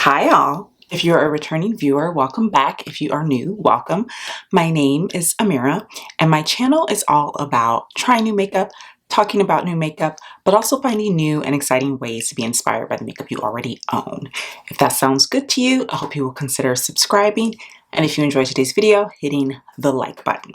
Hi all. If you're a returning viewer, welcome back. If you are new, welcome. My name is Amira and my channel is all about trying new makeup, talking about new makeup, but also finding new and exciting ways to be inspired by the makeup you already own. If that sounds good to you, I hope you will consider subscribing, and if you enjoyed today's video, hitting the like button.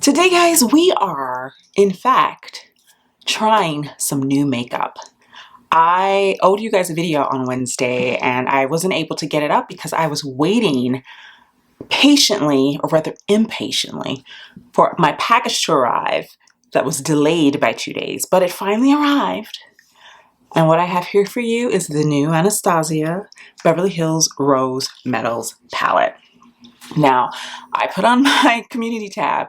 Today, guys, we are, in fact, trying some new makeup. I owed you guys a video on Wednesday and I wasn't able to get it up because I was waiting patiently, or rather impatiently, for my package to arrive that was delayed by 2 days, but it finally arrived. And what I have here for you is the new Anastasia Beverly Hills Rose Metals palette. Now, I put on my community tab,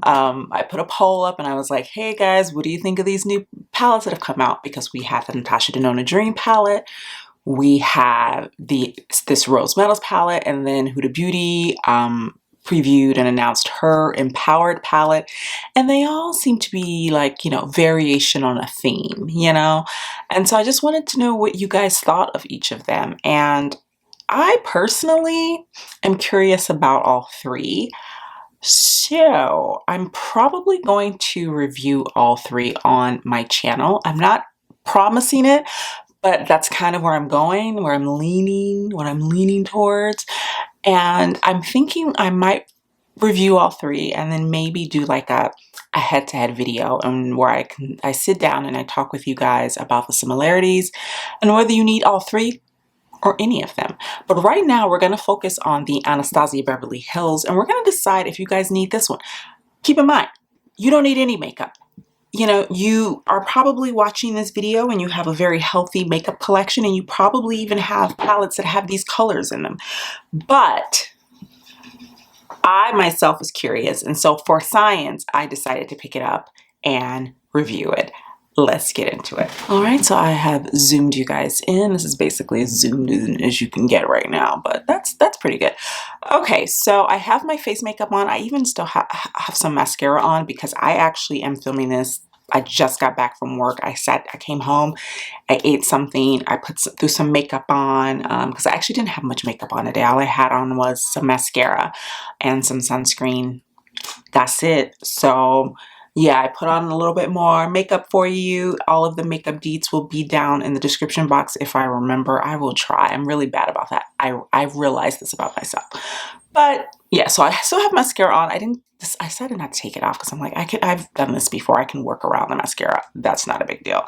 I put a poll up and I was like, hey guys, what do you think of these new palettes that have come out? Because we have the Natasha Denona Dream palette, we have this Rose Metals palette, and then Huda Beauty previewed and announced her Empowered palette, and they all seem to be like, you know, variation on a theme, you know? And so I just wanted to know what you guys thought of each of them. And I personally am curious about all three, so I'm probably going to review all three on my channel. I'm not promising it, but that's kind of where I'm going, where I'm leaning towards. And I'm thinking I might review all three and then maybe do like a head-to-head video, and where I sit down and I talk with you guys about the similarities and whether you need all three or any of them. But right now we're going to focus on the Anastasia Beverly Hills, and we're going to decide if you guys need this one. Keep in mind, you don't need any makeup. You know, you are probably watching this video and you have a very healthy makeup collection, and you probably even have palettes that have these colors in them. But I myself was curious, and so for science, I decided to pick it up and review it. Let's get into it. All right, so I have zoomed you guys in. This is basically as zoomed in as you can get right now, but that's pretty good. Okay, so I have my face makeup on. I even still have some mascara on because I actually am filming this. I just got back from work. I came home, I ate something, I threw some makeup on because I actually didn't have much makeup on today. All I had on was some mascara and some sunscreen. That's it. So yeah, I put on a little bit more makeup for you. All of the makeup deets will be down in the description box if I remember. I will try. I'm really bad about that. I realized this about myself. But yeah, so I still have mascara on. I decided not to take it off because I'm like, I've done this before. I can work around the mascara. That's not a big deal.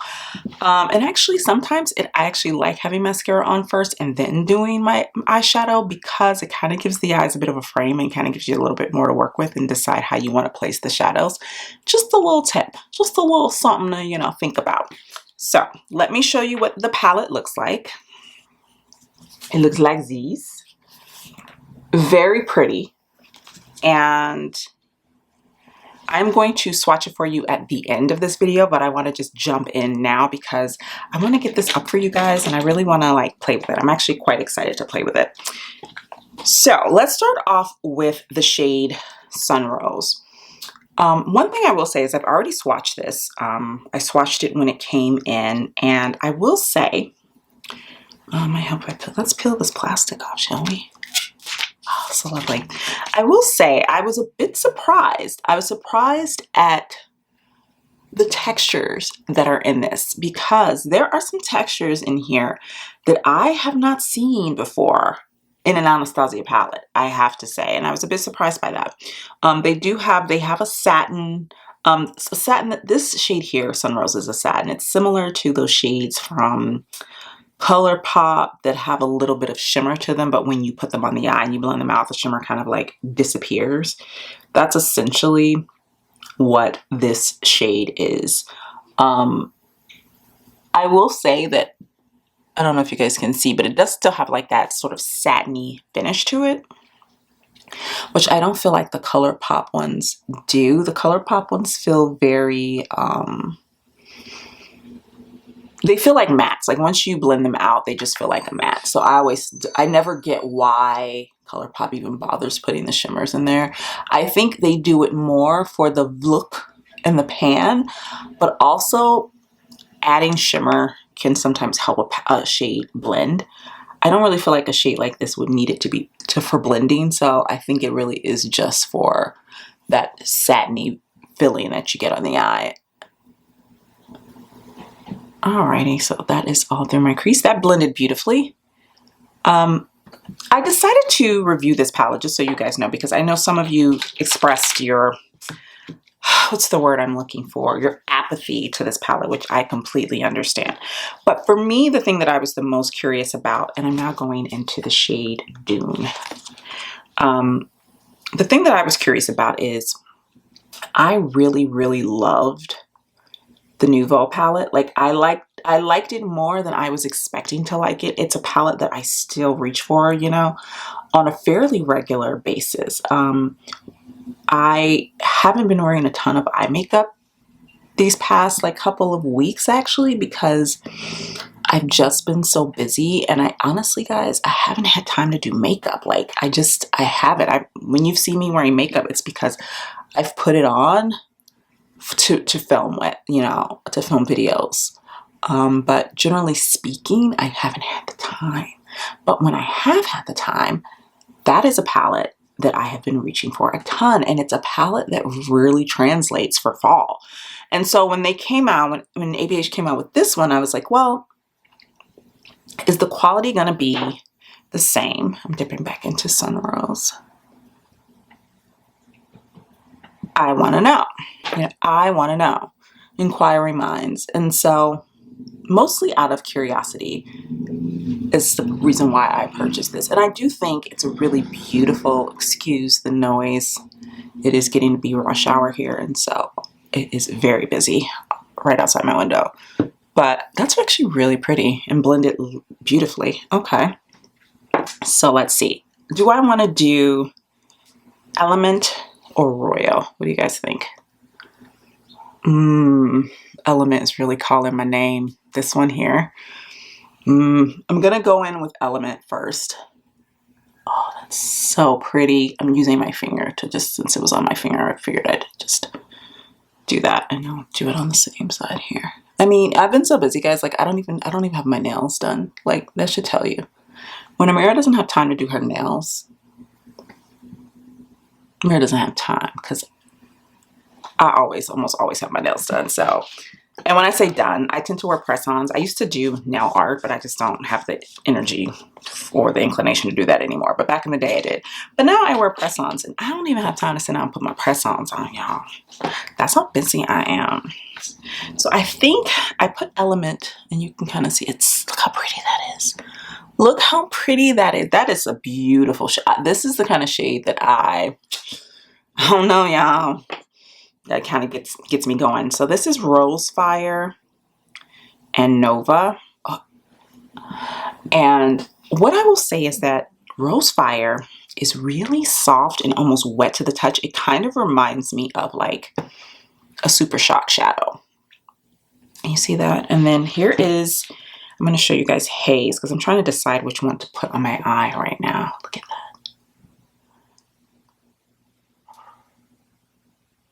And actually, sometimes I actually like having mascara on first and then doing my eyeshadow, because it kind of gives the eyes a bit of a frame and kind of gives you a little bit more to work with and decide how you want to place the shadows. Just a little tip, just a little something to, you know, think about. So let me show you what the palette looks like. It looks like these. Very pretty. And I'm going to swatch it for you at the end of this video, but I want to just jump in now because I want to get this up for you guys and I really want to like play with it. I'm actually quite excited to play with it. So let's start off with the shade Sunrose. One thing I will say is I've already swatched this. I swatched it when it came in, and I will say, let's peel this plastic off, shall we? Oh, so lovely. I will say I was a bit surprised. I was surprised at the textures that are in this, because there are some textures in here that I have not seen before in an Anastasia palette, I have to say, and I was a bit surprised by that. They have a satin, this shade here, Sunrose, is a satin. It's similar to those shades from ColourPop that have a little bit of shimmer to them, but when you put them on the eye and you blend them out, the shimmer kind of like disappears. That's essentially what this shade is. I will say that, I don't know if you guys can see, but it does still have like that sort of satiny finish to it, which I don't feel like the ColourPop ones do. The ColourPop ones feel very, they feel like mattes. Like once you blend them out, they just feel like a matte. So I never get why ColourPop even bothers putting the shimmers in there. I think they do it more for the look in the pan, but also adding shimmer can sometimes help a shade blend. I don't really feel like a shade like this would need it to be for blending, so I think it really is just for that satiny feeling that you get on the eye. Alrighty, so that is all through my crease. That blended beautifully. I decided to review this palette just so you guys know, because I know some of you expressed your, what's the word I'm looking for? Your apathy to this palette, which I completely understand. But for me, the thing that I was the most curious about, and I'm now going into the shade Dune. The thing that I was curious about is I really, really loved the Nouveau palette. Like I liked it more than I was expecting to like it. It's a palette that I still reach for, you know, on a fairly regular basis. I haven't been wearing a ton of eye makeup these past like couple of weeks actually, because I've just been so busy, and I honestly, guys, I haven't had time to do makeup. Like I haven't. When you've seen me wearing makeup, it's because I've put it on to film with, you know, to film videos. But generally speaking, I haven't had the time. But when I have had the time, that is a palette that I have been reaching for a ton, and it's a palette that really translates for fall. And so when they came out, when ABH came out with this one, I was like, well, is the quality gonna be the same? I'm dipping back into Sunrose. I want to know. You know, I want to know. Inquiring minds. And so mostly out of curiosity is the reason why I purchased this. And I do think it's a really beautiful, excuse the noise. It is getting to be rush hour here, and so it is very busy right outside my window. But that's actually really pretty and blended beautifully. Okay. So let's see. Do I want to do Element or Royal? What do you guys think? Element is really calling my name. This one here. I'm going to go in with Element first. Oh, that's so pretty. I'm using my finger to just, since it was on my finger, I figured I'd just do that, and I'll do it on the same side here. I mean, I've been so busy, guys. Like I don't even have my nails done. Like that should tell you. When Amira doesn't have time to do her nails, Amira doesn't have time, because I almost always have my nails done. So, and when I say done, I tend to wear press-ons. I used to do nail art, but I just don't have the energy or the inclination to do that anymore. But back in the day I did. But now I wear press-ons, and I don't even have time to sit down and put my press-ons on, y'all. That's how busy I am. So I think I put Element, and you can kind of see it's, look how pretty that is. Look how pretty that is. That is a beautiful shade. This is the kind of shade that I don't know, y'all. That kind of gets me going. So this is Rose Fire and Nova. And what I will say is that Rose Fire is really soft and almost wet to the touch. It kind of reminds me of like a Super Shock shadow. You see that? And then here is, I'm going to show you guys Haze, because I'm trying to decide which one to put on my eye right now. Look at that.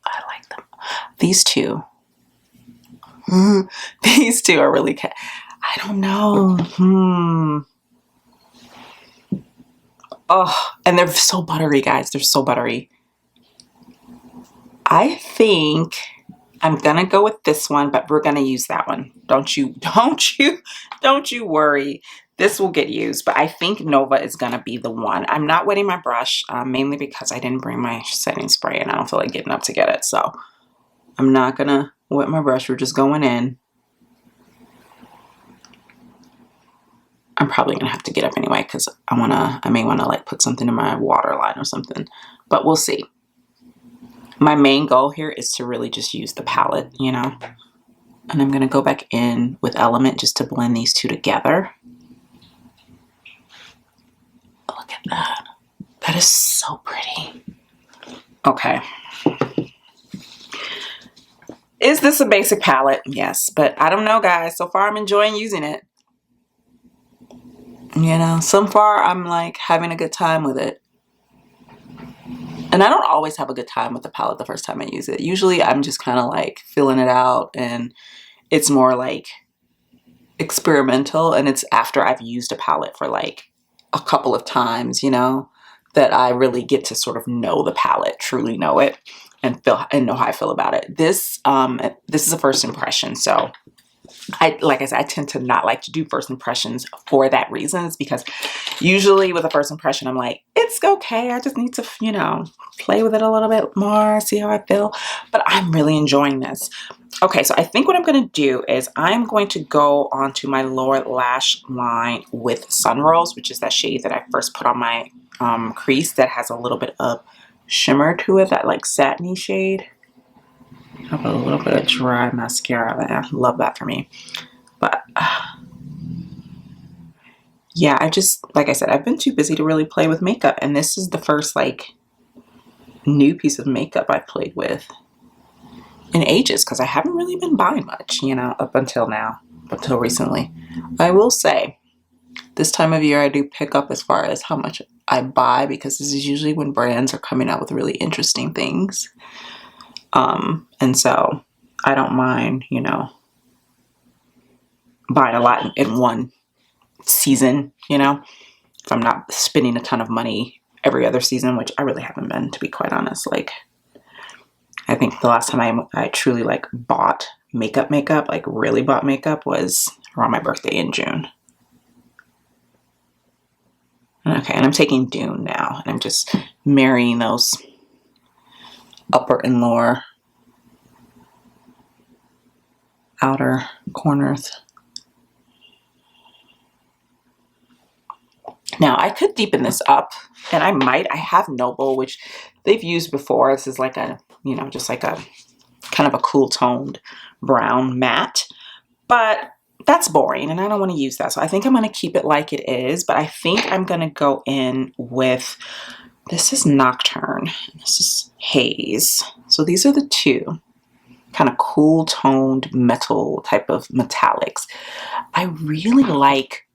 I like them. These two. These two are really, I don't know. Oh, and they're so buttery, guys. They're so buttery. I think I'm gonna go with this one, but we're gonna use that one. Don't you worry. This will get used, but I think Nova is gonna be the one. I'm not wetting my brush, mainly because I didn't bring my setting spray and I don't feel like getting up to get it. So I'm not gonna wet my brush. We're just going in. I'm probably gonna have to get up anyway, because I may wanna like put something in my waterline or something, but we'll see. My main goal here is to really just use the palette, you know, and I'm gonna go back in with Element just to blend these two together. Look at that. That is so pretty. Okay. Is this a basic palette? Yes, but I don't know, guys. So far, I'm enjoying using it. You know, so far, I'm like having a good time with it. And I don't always have a good time with the palette the first time I use it. Usually, I'm just kind of like filling it out, and it's more like experimental, and it's after I've used a palette for like a couple of times, you know, that I really get to sort of know the palette, truly know it, and feel and know how I feel about it. This is a first impression, so like I said, I tend to not like to do first impressions for that reason. It's because usually with a first impression, I'm like, it's okay. I just need to, you know, play with it a little bit more, see how I feel. But I'm really enjoying this. Okay, so I think what I'm going to do is I'm going to go onto my lower lash line with Sunrose, which is that shade that I first put on my crease that has a little bit of shimmer to it, that like satiny shade. I have a little bit of dry mascara. I love that for me. But yeah, I just, like I said, I've been too busy to really play with makeup. And this is the first like new piece of makeup I've played with in ages, because I haven't really been buying much, you know, up until now, until recently. I will say this time of year I do pick up as far as how much I buy, because this is usually when brands are coming out with really interesting things. And so I don't mind, you know, buying a lot in one season, you know, if I'm not spending a ton of money every other season, which I really haven't been, to be quite honest. Like, I think the last time I truly like bought makeup, like really bought makeup, was around my birthday in June. Okay, and I'm taking Dune now, and I'm just marrying those upper and lower outer corners. Now I could deepen this up, and I have Noble, which they've used before. This is like a, you know, just like a kind of a cool toned brown matte, but that's boring and I don't want to use that. So I think I'm going to keep it like it is, but I think I'm going to go in with, this is Nocturne, this is Haze. So these are the two kind of cool toned metal type of metallics. I really like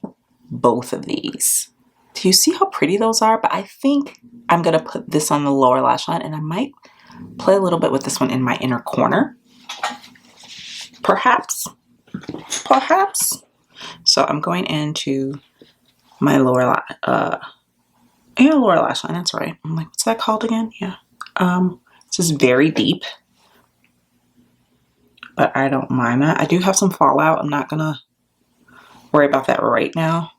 both of these. Do you see how pretty those are? But I think I'm going to put this on the lower lash line, and I might play a little bit with this one in my inner corner. Perhaps. So I'm going into my lower lash line. That's right. I'm like, what's that called again? Yeah. This is very deep, but I don't mind that. I do have some fallout. I'm not gonna worry about that right now,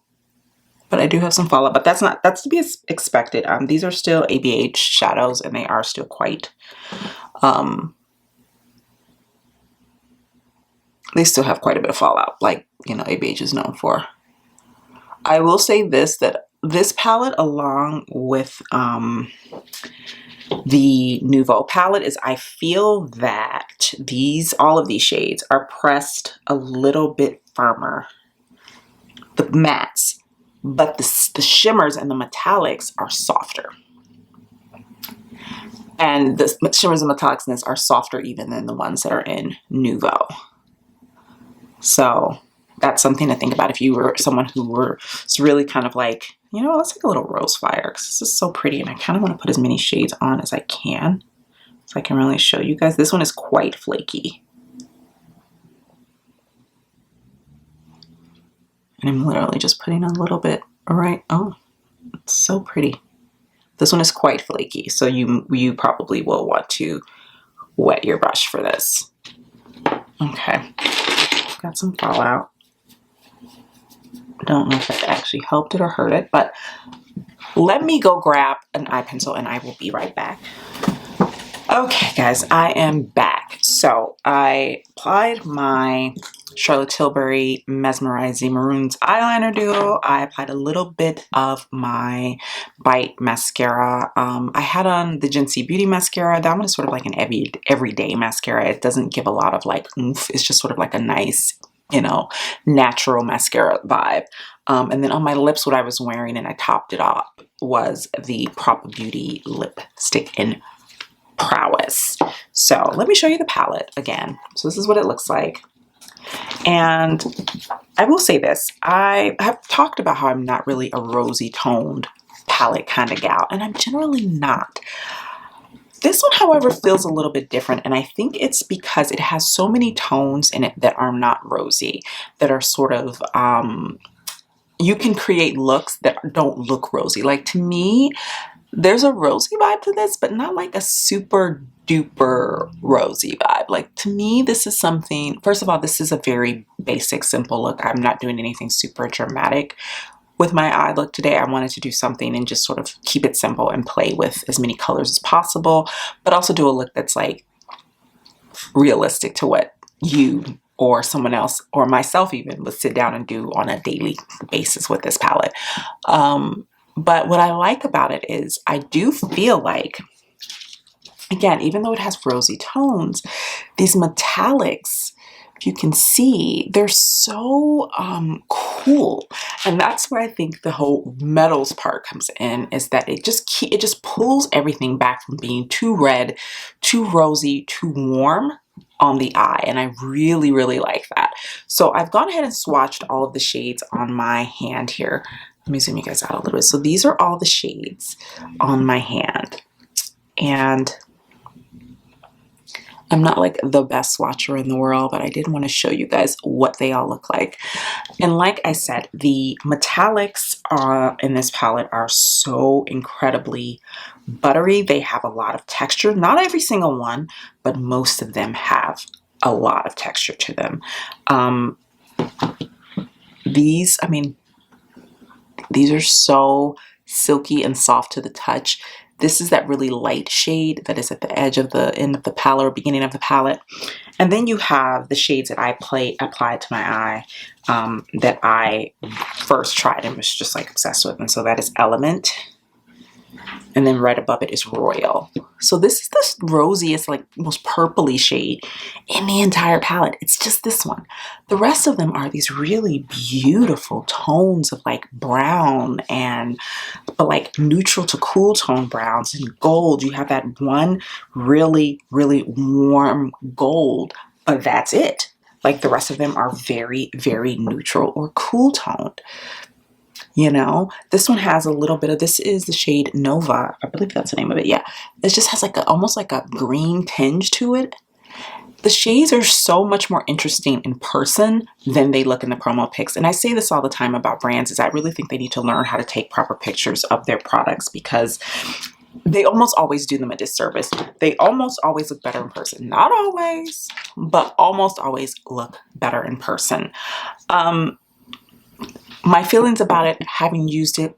but I do have some fallout. But that's to be expected. These are still ABH shadows, and they are still quite. They still have quite a bit of fallout, like, you know, ABH is known for. I will say this, that this palette, along with the Nouveau palette, is I feel that all of these shades are pressed a little bit firmer, the mattes, but the shimmers and the metallics are softer. And the shimmers and metallics in this are softer even than the ones that are in Nouveau. So that's something to think about if you were someone who was really kind of like, you know, let's take a little rose fire, because this is so pretty and I kind of want to put as many shades on as I can so I can really show you guys. This one is quite flaky. And I'm literally just putting a little bit right. Oh, it's so pretty. This one is quite flaky, so you probably will want to wet your brush for this. Okay, got some fallout. Don't know if that actually helped it or hurt it, but let me go grab an eye pencil and I will be right back. Okay guys, I am back. So I applied my Charlotte Tilbury Mesmerizing Maroons eyeliner duo. I applied a little bit of my Bite mascara. I had on the Gen C Beauty mascara. That one is sort of like an everyday mascara. It doesn't give a lot of like oomph. It's just sort of like a nice, you know, natural mascara vibe. And then on my lips, what I was wearing, and I topped it off, was the Proper Beauty lipstick in Prowess. So let me show you the palette again. So this is what it looks like. And I will say this, I have talked about how I'm not really a rosy toned palette kind of gal, and I'm generally not. This one, however, feels a little bit different, and I think it's because it has so many tones in it that are not rosy, that are sort of, you can create looks that don't look rosy. Like, to me, there's a rosy vibe to this, but not like a super duper rosy vibe. Like, to me, this is something, first of all, this is a very basic, simple look. I'm not doing anything super dramatic with my eye look today. I wanted to do something and just sort of keep it simple and play with as many colors as possible, but also do a look that's like realistic to what you or someone else or myself even would sit down and do on a daily basis with this palette. But what I like about it is I do feel like, again, even though it has rosy tones, these metallics, if you can see, they're so cool. And that's where I think the whole metals part comes in, is that it just pulls everything back from being too red, too rosy, too warm on the eye. And I really, really like that. So I've gone ahead and swatched all of the shades on my hand here. Let me zoom you guys out a little bit. So these are all the shades on my hand. And I'm not like the best swatcher in the world, but I did want to show you guys what they all look like. And like I said, the metallics in this palette are so incredibly buttery. They have a lot of texture. Not every single one, but most of them have a lot of texture to them. These are so silky and soft to the touch. This is that really light shade that is at the edge of the end of the palette or beginning of the palette. And then you have the shades that I applied to my eye that I first tried and was just like obsessed with. And so that is Element. And then right above it is Royal. So this is the rosiest, like most purpley shade in the entire palette. It's just this one. The rest of them are these really beautiful tones of like brown but like neutral to cool tone browns and gold. You have that one really, really warm gold, but that's it. Like the rest of them are very, very neutral or cool toned. You know, this one has a little bit of, this is the shade Nova. I believe that's the name of it. Yeah. It just has like almost like a green tinge to it. The shades are so much more interesting in person than they look in the promo pics. And I say this all the time about brands, is I really think they need to learn how to take proper pictures of their products, because they almost always do them a disservice. They almost always look better in person. Not always, but almost always look better in person. My feelings about it, having used it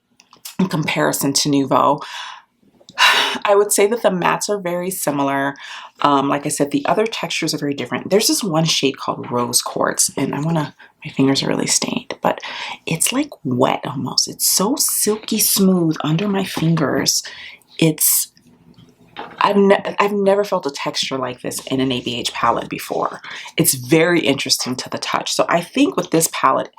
in comparison to Nouveau, I would say that the mattes are very similar. Like I said, the other textures are very different. There's this one shade called Rose Quartz, and my fingers are really stained, but it's like wet almost. It's so silky smooth under my fingers. I've never felt a texture like this in an ABH palette before. It's very interesting to the touch. So I think with this palette,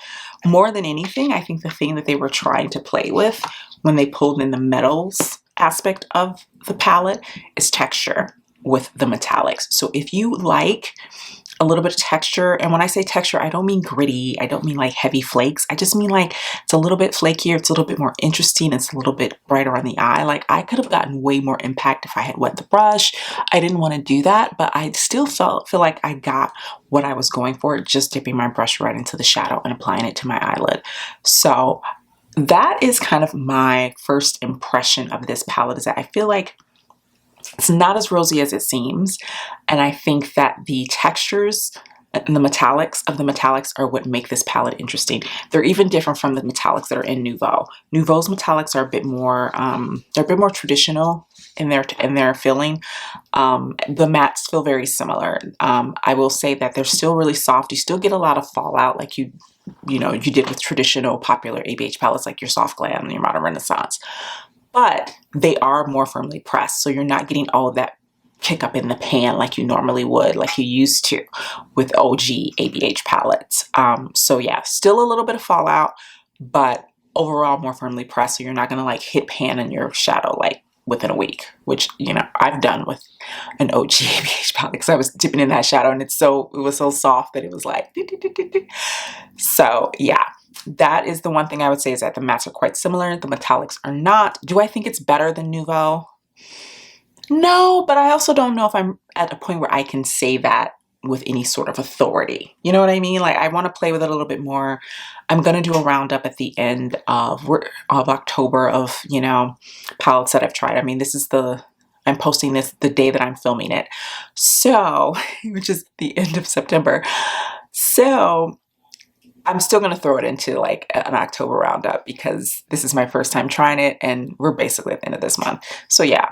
more than anything, I think the thing that they were trying to play with when they pulled in the metals aspect of the palette is texture with the metallics. So if you like a little bit of texture, and when I say texture, I don't mean gritty, I don't mean like heavy flakes, I just mean like it's a little bit flakier, it's a little bit more interesting, it's a little bit brighter on the eye. Like I could have gotten way more impact if I had wet the brush. I didn't want to do that, but I still feel like I got what I was going for, just dipping my brush right into the shadow and applying it to my eyelid. So that is kind of my first impression of this palette, is that I feel like it's not as rosy as it seems. And I think that the textures and the metallics are what make this palette interesting. They're even different from the metallics that are in Nouveau. Nouveau's metallics are a bit more, they're a bit more traditional in their feeling. The mattes feel very similar. I will say that they're still really soft. You still get a lot of fallout like you did with traditional popular ABH palettes like your Soft Glam and your Modern Renaissance. But they are more firmly pressed, so you're not getting all of that kick up in the pan like you normally would, like you used to with OG ABH palettes. So yeah, still a little bit of fallout, but overall more firmly pressed, so you're not gonna like hit pan in your shadow like within a week, which I've done with an OG ABH palette, because I was dipping in that shadow and it was so soft that it was like so yeah. That is the one thing I would say, is that the mattes are quite similar. The metallics are not. Do I think it's better than Nouveau? No, but I also don't know if I'm at a point where I can say that with any sort of authority. You know what I mean? Like, I want to play with it a little bit more. I'm going to do a roundup at the end of October of, you know, palettes that I've tried. I mean, I'm posting this the day that I'm filming it. So, which is the end of September. So, I'm still going to throw it into like an October roundup because this is my first time trying it and we're basically at the end of this month. So yeah,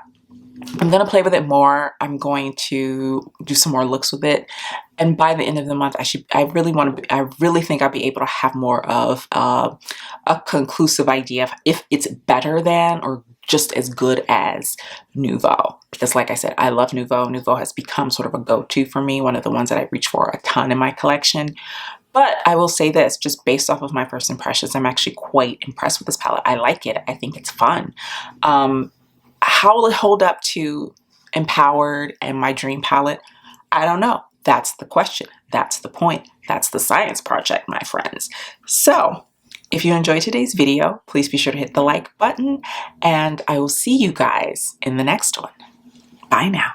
I'm going to play with it more. I'm going to do some more looks with it. And by the end of the month, I really think I'll be able to have more of a conclusive idea of if it's better than or just as good as Nouveau. Because like I said, I love Nouveau. Nouveau has become sort of a go-to for me, one of the ones that I reach for a ton in my collection. But I will say this, just based off of my first impressions, I'm actually quite impressed with this palette. I like it. I think it's fun. How will it hold up to Empowered and my dream palette? I don't know. That's the question. That's the point. That's the science project, my friends. So, if you enjoyed today's video, please be sure to hit the like button, and I will see you guys in the next one. Bye now.